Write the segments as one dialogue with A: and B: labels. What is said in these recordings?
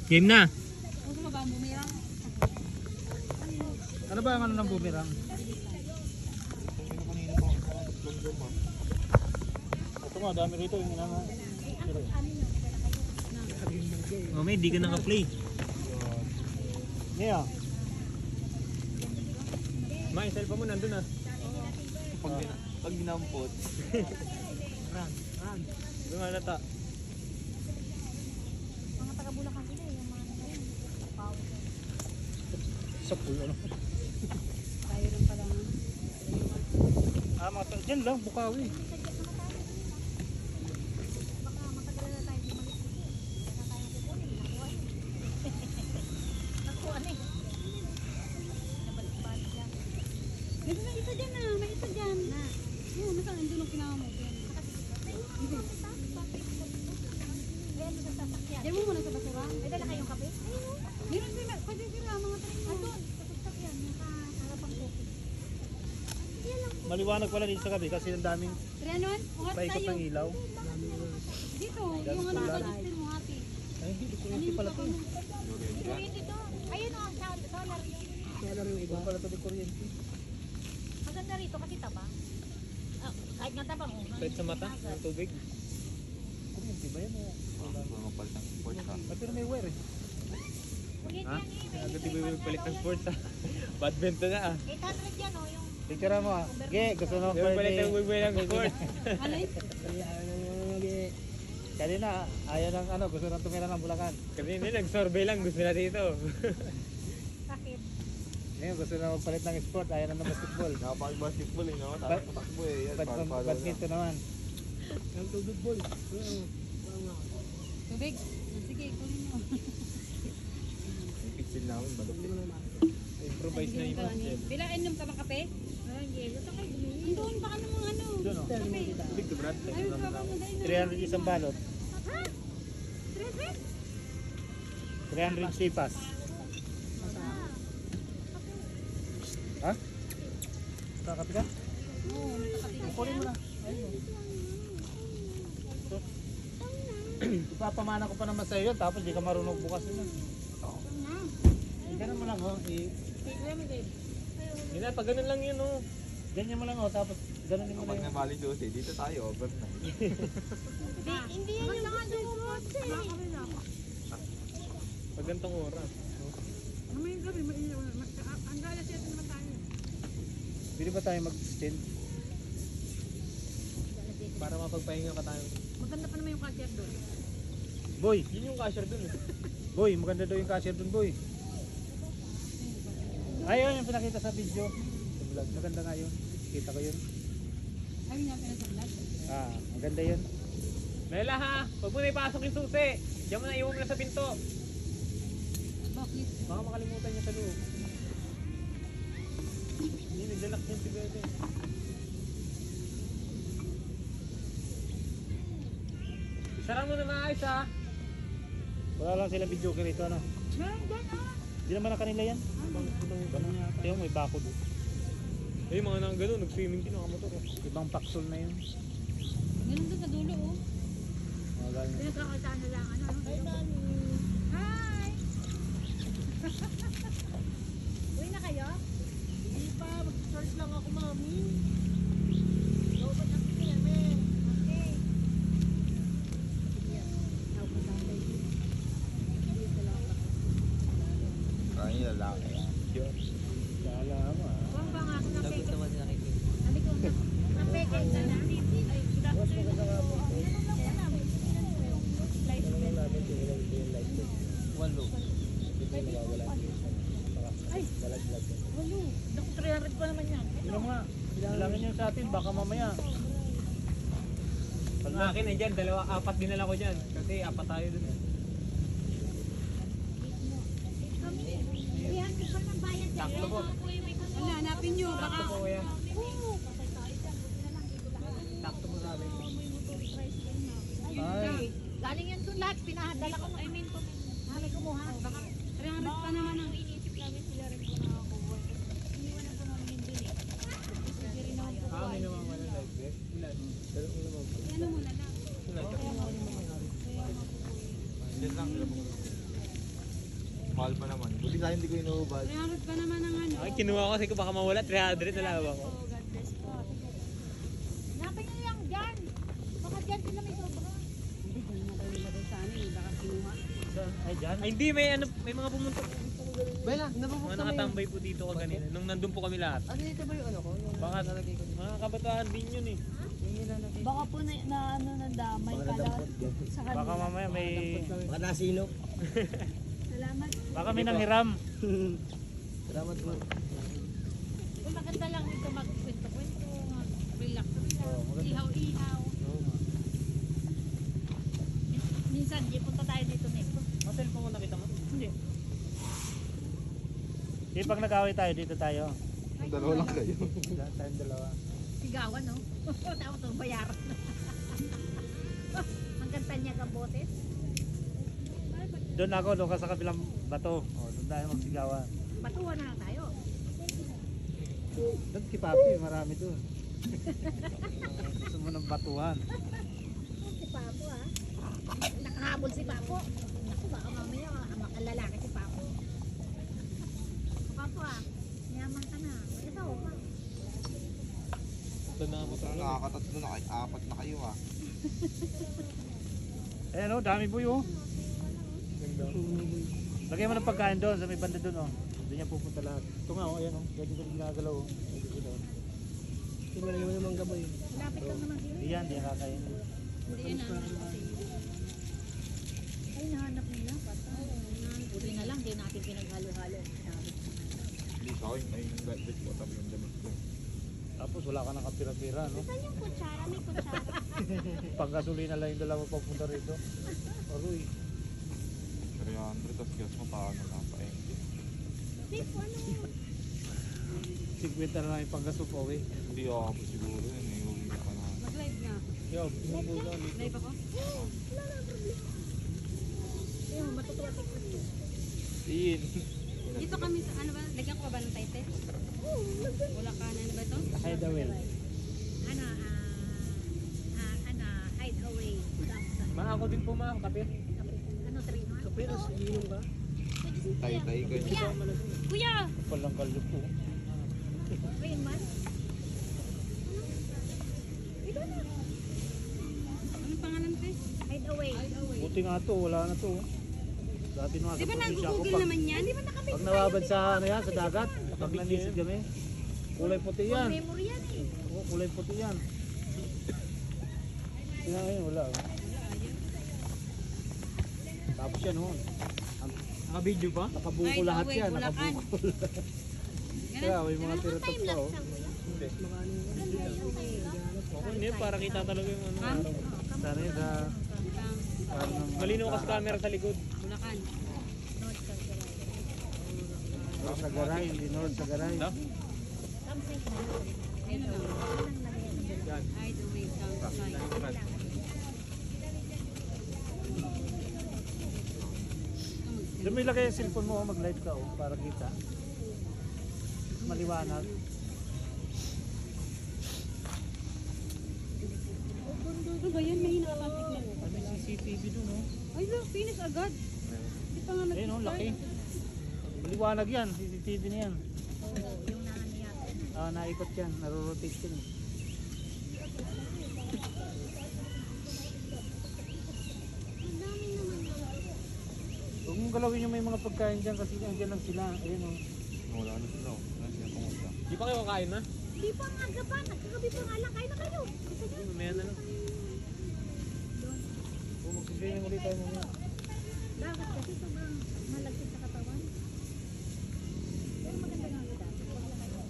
A: Game na.
B: Gusto mo ba ang bumirang?
C: Ano ba ang ano ng bumirang? Ito nga, dami rito yung inama.
A: Oh, may di ka naka-play.
C: Yeah.
A: Ma, cellphone mo nandun ah.
D: Pag ginampot.
A: Run. Ito nga nata.
B: Mga taga-Bulacan sila eh, yung mga nakain. Pawis.
C: Sa pool, ano?
B: Tayo rin pala.
C: Dyan lang, Bukawi.
B: Baka matagal na tayo bumalik dito. Baka tayo kukunin. Nakuha eh. Nakuha eh. Nabalik-balik lang. May isa dyan na. May isa dyan. Na. Yun, nasaan? Andun ang kinawa mo. Yan. Diyan mo muna sa basura. May dala kayong kape? Meron sila. Pwede sila mga tayo. Andun. Sa yan. Nasa harapang kopi.
C: Maliwanag pala dito sa gabi kasi ang daming
B: Trianon, uhat
C: paikot
B: tayo.
C: ng ilaw.
B: Dito, yung ano sa listin mo ate.
C: Ay, hindi pala ito.
B: Kuryente to. Ayun o, solar yun.
C: Iba pala ito di kuryente.
B: Maganda rito kasi tabang. Kahit nga tabang.
A: Kahit sa mata, ng tubig.
C: Kuryente ba yan?
D: Mga palitang sports ka.
C: Pero may wire eh.
B: Kuryente
A: Ha?
B: yan eh.
A: Agad di ba balik ng sports ah. Badminton na ah.
B: 800 yan o, yung
C: Picture mo ah. Ge, gusto mo
A: Di ba balik ng ng sports?
B: alay.
C: Kanina, ayaw ng ano, gusto nang tumira ng Bulacan.
A: Kanina nag-survey lang, gusto na dito.
B: Sakit.
C: Ngayon, gusto na magpalit ng sport, ayaw na ng basketball.
D: Nakapag-basketball eh, no? Tapos patakbo eh. Yan, para-para na.
C: Badminton naman.
B: Tubig. Sige, kunin mo.
D: Pixel namin, malupit.
A: Improvise na yung hostel.
B: Bila, inom ka bang kape? Doon baka namang ano.
C: Doon oh.
B: Kape.
A: Big to Brad.
B: Ayun, baka mo dahil
C: 300 isang balot.
B: Ha?
C: 300 sipas. Ha? Kakapi ka?
B: Oo, nakakatigas
C: Kunin mo na. Ayun. Ipapamana ko pa naman sa'yo yun, tapos di ka marunong bukas yun. Ganun mo lang oh.
A: Hindi na, pag ganun lang yun oh.
C: Ganyan mo lang oh, tapos ganun mo
D: Kapag
C: lang.
D: namali doon dito tayo, over na.
B: Hindi yan yung gusto mo.
A: Pag gantong oras.
B: Mamayang gabi, ang gala siya naman tayo.
C: Pwede ba tayo mag-stint?
A: Para mapagpahinga ka tayo.
B: Maganda pa naman yung cashier doon.
C: Boy,
A: Yun yung cashier dun eh.
C: boy, maganda daw yung cashier dun, boy. Ayun yung pinakita sa video. Sa vlog, maganda nga yun. Kita ko yun.
B: Ayun nga pinasaglat.
C: Ah, maganda yun.
A: Mela ha, pag mo na ipasok yung susi. Diyan mo na iwan mo na sa pinto.
B: Bakit?
A: Baka makalimutan niya sa loob. Hindi, naglalak niya si Bebe. Sarang mo na maayos ha.
C: Wala lang sila video ka rito, ano?
B: Meron dyan ah.
C: Hindi naman na kanila yan. Kaya may bakod.
A: Eh, mga nang ganun, nag-swimming din nakamotor.
C: Ibang paksol na yun.
B: Meron doon sa dulo oh.
C: Mga ganyan.
B: Pinagkakataan na lang ano. Hi mami. Hi. Uwi na kayo? Hindi pa, mag-search lang ako mami. Lobot ang kami. Okay.
D: Kaya lalaki yan.
C: Kala mo ah.
B: Huwag ba nga ako ng peke? Sabi ko, ng peke ka na. Ay, dapat rin ako.
A: Walo.
B: Ay, walo. Naku, 300 pa naman yan.
C: Yun nga. Bilangin nyo sa atin, baka mamaya.
A: Pag akin na dyan, apat dinala ko dyan. Kasi apat tayo dun eh. Sakto po.
B: Wala, hanapin nyo. Baka.
A: Sakto po kuya. Sakto po sa amin.
C: Ay.
B: Galing yan doon lahat. Pinahadala ko. I mean, may kumuha. Baka 300 pa naman ang iniisip namin sila rin po nakakuha. Iniwanan po namin yun dun eh. Sige rin naman po.
A: May nawawala like this. Ilan? Dalawang naman po.
B: Ano muna lang.
A: Ilan?
D: Mahal pa naman. Buti sa hindi ko inuubad.
B: 300 pa naman ang ano.
A: Ay, kinuha ko kasi ko baka mawala. 300 na lang ako.
B: Oh, God bless po. Napin niyo lang dyan. Baka dyan sila may sobra. Hindi, dyan naman tayo nilagay sa ano eh. Baka kinuha.
C: Ay, dyan.
A: Ay, hindi. May mga pumunta po dito ko ganun.
C: Bela, nabubuk
A: Mga nakatambay po dito ko kanina. Nung nandun po kami lahat.
C: Ano ito ba yung ano ko? Yung
A: Baka nalagay ko. Mga kabataan din yun eh.
C: yung nilalagay.
B: Baka po na ano nadamay pala sa kanila.
C: Baka mamaya may...
E: Baka nasino.
B: Salamat.
C: Baka may nanghiram. Salamat po.
B: Kung maganda lang dito magkwento-kwento, relax.
C: Oo, maganda.
B: Ihaw-ihaw. Minsan, di punta tayo dito next.
A: Ang cellphone ko nakita mo? Hindi.
C: Di pag nag-away tayo, dito tayo.
D: Dalawa lang kayo.
C: Tayong dalawa.
B: Sigawan, no? Tapos itong bayaran. Ang ganda niya kabotes.
C: Doon ako, doon ka sa kabilang bato. O, doon tayo magsigawan.
B: Batuhan na lang tayo.
C: Doon si Papi, marami doon. Gusto mo ng batuhan.
B: Si Papo, ha? Nakahabol si Papo. Naku, baka mamaya makalalaki si Papo. Papo, ha? Mayaman ka na. Ito, ha?
A: Ito na mo
D: Nakakatatlo na kayo. Apat na kayo ah.
C: Ayan o, dami po yun. Lagyan mo ng pagkain doon, sa may banda doon o. Doon niya pupunta lahat. Ito nga o, ayan o. Pwede ko ginagalaw o. Pwede ko doon.
E: Tingnan mo naman gaboy.
B: Malapit lang naman sila.
C: Di yan, di yan kakain.
B: Hindi yan ay, nahanap nila. Patay. Buti na lang, di natin pinaghalo-halo. Sabi.
D: Hindi sa akin. Ay, yung gadget ko. Tapos yung damit ko.
C: Tapos wala ka nang kapira-pira, no?
B: Saan yung kutsara? May kutsara.
C: Panggasolina lang yung dalawa papunta rito. Aroy.
D: 300. Tapos gas mo paano lang pa eh.
B: Babe, ano?
C: 50 na lang yung panggaso po, eh.
D: Hindi ako siguro yun eh. Huwag pa na.
B: Mag-live na.
C: Yo, pinupusa dito.
B: Live ako? Wala na problema. Ayun, matutuwa TikTok ko.
D: Iin.
B: Dito kami sa, ano ba? Lagyan ko ba ng title? Wala ka na, ano ba ito?
C: Hideaway.
B: Ano, hideaway.
A: Ma, ako din po ma. Kape.
B: Ano, 3 months?
E: Pero inom ba?
D: Tay-tay ka.
B: Kuya! Kuya!
C: Palang kalyo po.
B: 3 months? Ito na. Anong pangalan ko? Hideaway.
C: Buti nga to, wala na to. Dati nung
B: Di ba nag-google naman yan? Di ba nakabit
C: Pag nawabad sa ano yan, sa dagat, nakabiglisig kami. Kulay puti yan.
B: memory yan eh.
C: Oo, kulay puti yan. Tingnan ngayon, wala. oh. Tapos yan, oh.
A: Naka-video pa?
C: Nakabuko lahat yan, nakabuko. Kaya may mga tiratok pa, oh.
A: Okay, hindi. Para kita talaga yung ano. araw.
C: Sana yun sa... parang
A: Malinaw kasi camera sa likod.
B: Bulacan.
C: North sa garay, hindi north sa garay.
A: No?
B: Ayun na lang. Hideaway campsite.
C: Doon may lagay yung cellphone mo, mag-live ka, oh, para kita. Maliwanag.
B: Ano ba yan? May nakapasik na.
C: Ano yung CCTV doon, oh.
B: Ay, look, finish agad. Hindi pa nga
C: Ayun, oh, laki. Maliwanag yan, CCTV na yan.
B: Yung naano yata.
C: Naikot yan, narorotate yan. Huwag mong galawin yung may mga pagkain dyan kasi andyan lang sila. Ayun, oh.
D: Wala na sila. Wala na sila pumunta.
A: Di pa kayo kakain na?
B: Di pa nga pa. Nagkagabi pa nga lang. Kain na kayo. Gusto niyo?
A: Mamaya na lang.
C: Kung magsiswimming ulit tayo mamaya.
B: Dagat kasi sobrang malagkit sa katawan. Pero maganda nga yung dagat. Huwag lang kayo.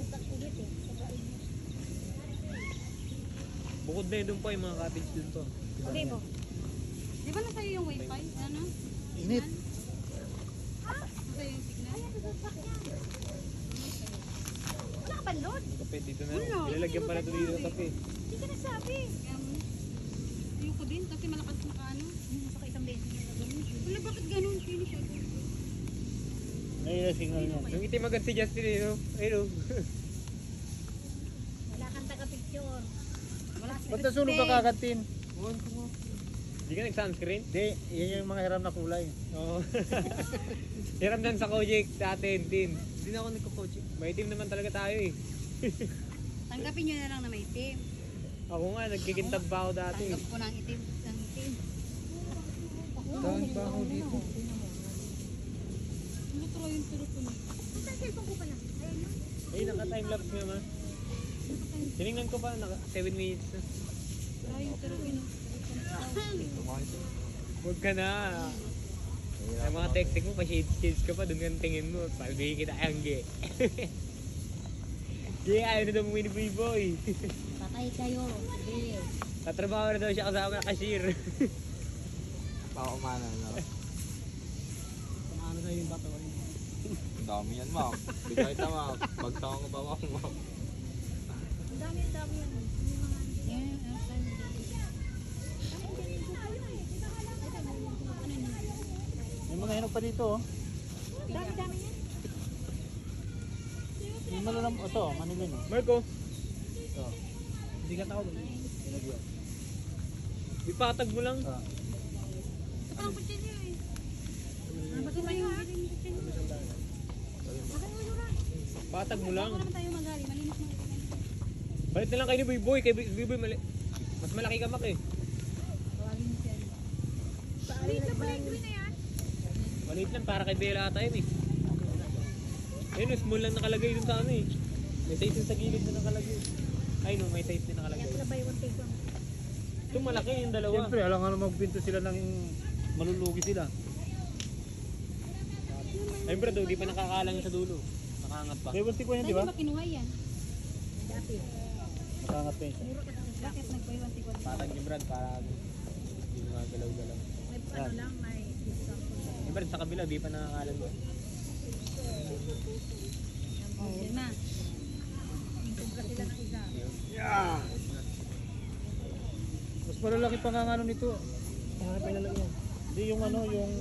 B: Bukak ulit eh. Sobrang init.
A: Bukod na yun doon pa yung mga cottage doon to.
B: Okay po. Di ba nasa iyo yung wifi? Ano?
C: Init.
B: Nasa iyo yung signal? Ay, nagsasak niya. Wala ka ba load?
A: Kape dito na.
B: Wala.
A: Ilalagyan pala ito dito ng kape.
B: Hindi ka nagsabi. Ayoko din kasi malakas makaano. Saka isang beses na gagawin. Wala, bakit ganun? Finish ako.
C: Ayun yung signal niya.
A: Yung itim agad si Justin eh. No? Ayun oh.
B: Wala kang taga-picture. Wala
C: Ba't nasunog ka kakantin?
A: Hindi ka nag-sunscreen?
C: Hindi, yan yung mga hiram na kulay.
A: Oo. Hiram dan sa Kojik sa atin, tin.
E: Hindi na ako nagko-coach.
A: May team naman talaga tayo eh.
B: Tanggapin nyo na lang na may itim.
A: Ako nga, nagkikintab pa ako dati.
B: Tanggap ko ng itim. Ng itim.
C: Dahil ba ako dito?
B: Ano to yung turo ko na?
A: Eh, naka-timelapse nga ma. Tinignan ko pa, naka 7 minutes na.
B: Ay, yung turo ko na.
A: Huwag ka na. Ang mga text mo, pa-shades ka pa, doon ka tingin mo. Palbihin kita, angge. Di, ayaw na daw mo ni Boy.
B: Patay kayo. Sige.
A: Tatrabaho na daw siya kasama na cashier.
D: Pakumana na.
E: Ano na yung bato?
D: Ang dami yan, ma'am. Bigay ta, ma'am. Pagtawang ba, ma'am?
B: Ang dami yan. Yan, ang dami.
C: May mga hinog pa dito oh.
B: Dami yan.
C: Yung malalam, ito, manilin oh.
A: Marco,
C: Ito,
E: Hindi ka tao.
C: hinog yun.
A: ipatag mo lang.
C: Ah,
B: Saka ang kutsilyo eh. Baka ba yung
A: Patag mo lang.
B: Ako naman tayo magali. Malinis mo.
A: Balik na lang kay ni Boy. Kay Boy, mas malaki ka mak eh.
B: Tawagin mo siya.
A: Maliit lang, para kay Bella ata yun eh. Ayun, small lang nakalagay dun sa ano eh. May size din sa gilid na nakalagay. Ay no, may size din nakalagay. Itong malaki yung dalawa.
C: siyempre, alam nga na magpinto sila ng malulugi sila.
A: Ay bro, di pa nakakalang sa dulo. Nakaangat pa.
C: Ewanti ko yan, di
B: Dahil
C: ba?
B: ba kinuha yan?
C: Nakaangat pa yun siya.
B: Bakit nagpaiwan si Kwan?
A: Patag ni Brad para hindi magalaw-galaw.
C: Yan.
A: Eh Brad, sa kabila, di pa nakakalang doon.
B: Oh, yan na.
C: Mas malalaki pa nga ano nito.
E: Hanapin na lang yan.
C: Hindi yung ano, yung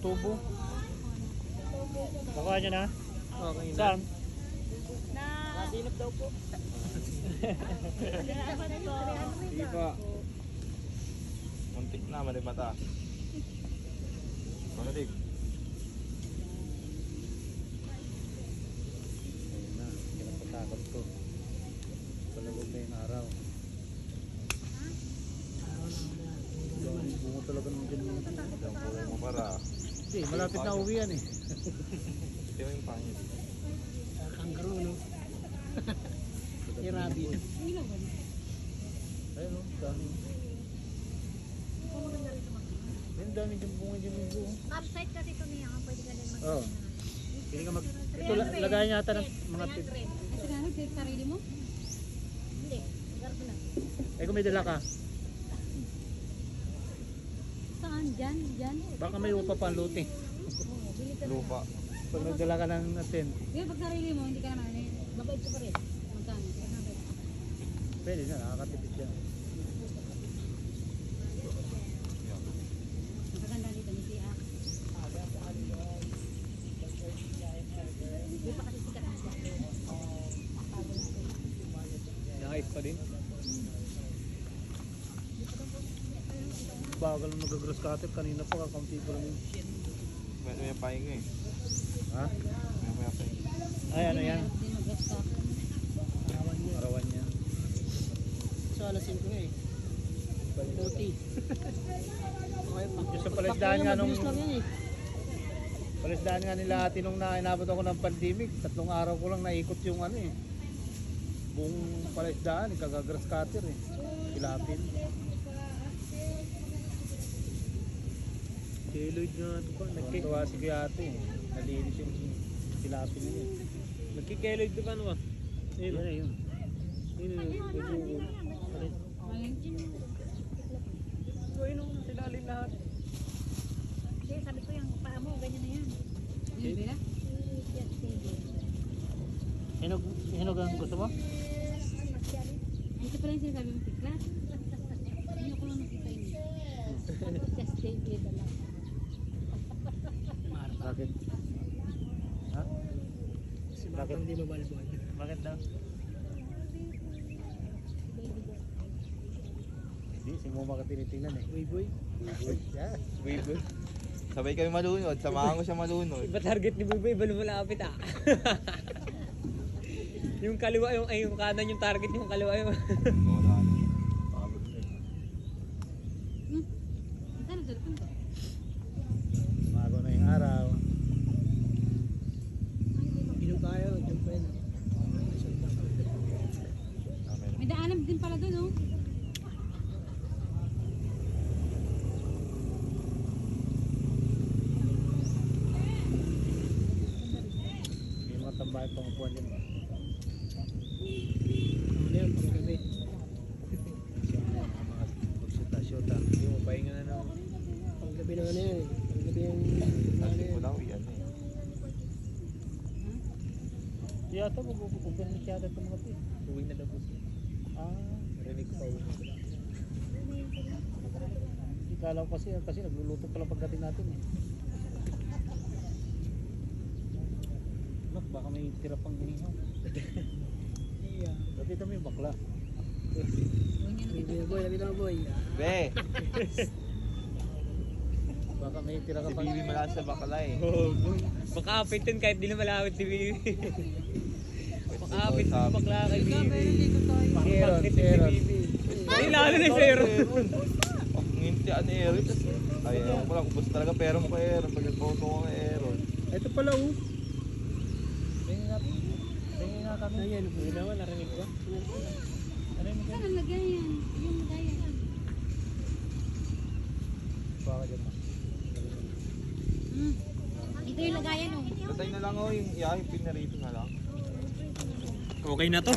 C: tubo. Nakuha niya na?
A: Okay na.
C: Saan?
E: Nasinap daw po.
A: Sige pa.
D: Muntik na, mali mata. Pagalig.
C: Ayun na, kinapatakot ko. Palagog na yung araw. Bungo talaga ng ganyan.
D: Yung kulay mo para.
C: Hindi, malapit na uwi yan eh.
D: Ito yung pangit.
E: Kangaroo, no? Yung rabbit.
C: Ayun o, dami. Ayun, dami dyan bunga dyan yung buo.
B: Upside kasi ito niya. Pwede ka din mag-
C: Oo. Hindi ka mag... Ito, lagayan niya ata ng mga tip.
B: Ay, siguro, sarili mo? Hindi. Garbo lang.
C: Eh kung may dala ka,
B: Saan? Diyan? Diyan?
C: baka may upa pa ang luti.
D: Lupa.
C: Pag nagdala ka ng atin,
B: Di ba pag sarili mo, hindi ka naman eh. Mabait ka pa rin. Magkano?
C: pwede na, nakakatipid siya.
B: Magaganda dito ni Sia. Di pa kasi sikat na siya.
A: Nakais pa din.
C: Bagal na mag-gross cutter, kanina pa kakaunti pa lang yun.
D: May pahinga eh.
C: Ha?
D: May pahinga.
C: Ay, ano yan?
B: Hindi mag-stop.
C: Arawan niya.
E: So, alas 5 nga eh. 40. Okay pa.
C: Yung sa palisdaan nga nung...
E: Mabilis lang yan eh.
C: Palisdaan nga nila ate nung inabot ako ng pandemic, 3 araw ko lang naikot yung ano eh. Buong palisdaan, kagagrass cutter eh. Pilapin.
A: Keloid nga ito pa.
C: Nagkitawa si kuya ate eh. Nalinis yung pilapin niya.
A: Nagkikeloid ito pa ano ba?
C: Yun na yun.
A: Yun yung So yun ang silalin lahat.
B: Hindi, sabi ko yung paa mo, ganyan na yan. Hindi na?
C: Hinog ang gusto mo?
B: Ito pala yung sinasabi mo, tikla. Hindi ko lang nakita yun. Just take it lang.
C: Bakit? Ha?
E: Bakit hindi mabalbon?
C: Bakit daw? Hindi, Si Muma ka tinitingnan eh.
E: Uy, boy.
C: Yeah.
A: Buiboy.
D: Sabay kami malunod, samahan ko siya malunod.
A: Iba target ni Buiboy, iba lumalapit ah. Yung kaliwa yung, ay yung kanan yung target, yung kaliwa yung.
D: Wala na.
C: Pagod na eh.
B: Saan ang cellphone ko?
C: Umago na yung araw.
E: Inom tayo, dyan pa yun.
B: May daanan din pala doon, oh.
C: May mga tambahay pang upuan dyan.
E: Ano yan, paggabi.
C: Mga magsyuta-syuta.
A: Hindi mo pahinga na naman.
E: Paggabi na ano yan eh. Paggabi yung ano
D: Sabi ko
E: yan.
D: lang, yan eh.
C: Yata mag-ugalit yata itong mga ito.
A: Uwi na daw po siya. Rinig ko pa uwi na sila.
C: Hindi kala ko kasi nagluluto pala pagdating natin eh. Look, baka may tira pang ginihaw.
E: Yeah.
C: Dati kami yung bakla.
E: Labi na boy, labi na boy.
D: Be,
C: Baka may tira ka
D: si
C: pang
D: Bibi malakas sa bakla eh.
A: Oh, baka apit yun kahit di na malawit si Bibi. Baka apit yung bakla kay Bibi.
C: Aaron,
A: Bakit si
C: Aaron.
A: Bibi? Ay, lalo na si Aaron.
D: Oh, nginti an Aaron. Ay, ewan ko lang, ubos talaga pera mo kay Aaron. Pag nagpauto ko kay Aaron.
C: Ito pala oh. Tingin natin. Tingin nga kami.
E: Ayan,
A: Hindi naman, narinig ko.
C: Ano yung
B: Saan ang lagyan yan? Yung lagayan.
C: baka dyan na.
B: Ito yung lagayan, oh.
D: Patay na lang oh, yung pinarito na lang.
A: Okay na to.